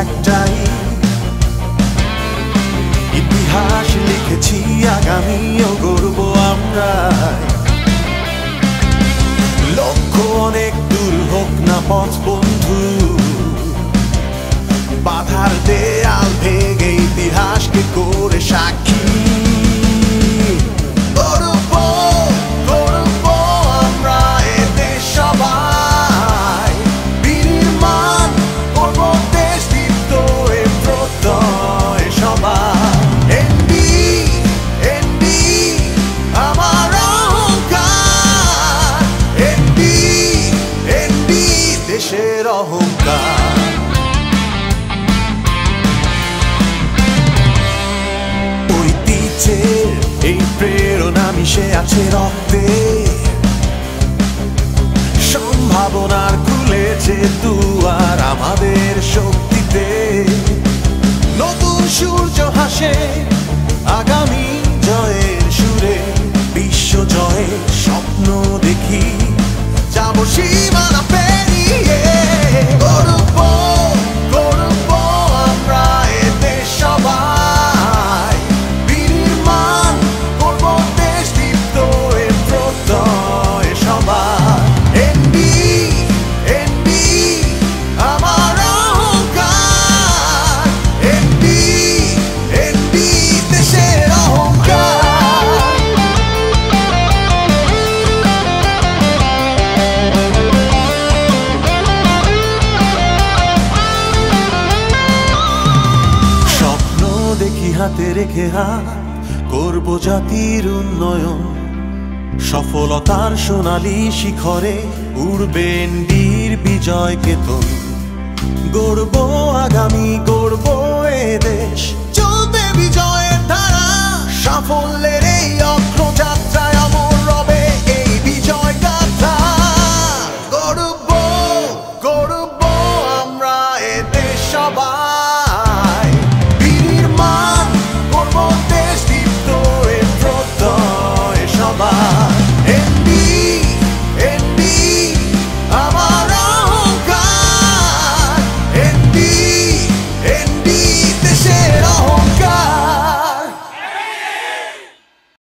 একটাই, ইতিহাস লিখেছি আগামীও গড়ব আমরা। লক্ষ্য অনেক দূর হোক না পথ বন্ধু, বাধার দেয়াল ভেঙে ইতিহাসকে করে সাক্ষী। দেশের অহংকার, ঐতিহ্যের এই প্রেরণা মিশে আছে রক্তে, সম্ভাবনার খুলেছে দুয়ার আমাদের শক্তিতে। নতুন সূর্য হাসে আগামী জয়ের সুরে, বিশ্ব জয়ের স্বপ্ন দেখি, যাব সীমানা পেরিয়ে। গর্ব গর্ব আমরা এতে সবাই, বিনির্মাণ করব দেশ দীপ্ত এ প্রত্যয় সবার। এনবি এনবি আমার অহংকার, এনবি এনবি দেশের অহংকার। দেখি হাতে রেখে হাত, করব জাতির উন্নয়ন, সফলতার সোনালী শিখরে উড়বে এনবির বিজয় কেতন। গড়ব আগামী, গড়ব এ দেশ, চলবে বিজয়ের ধারা, সাফল্যে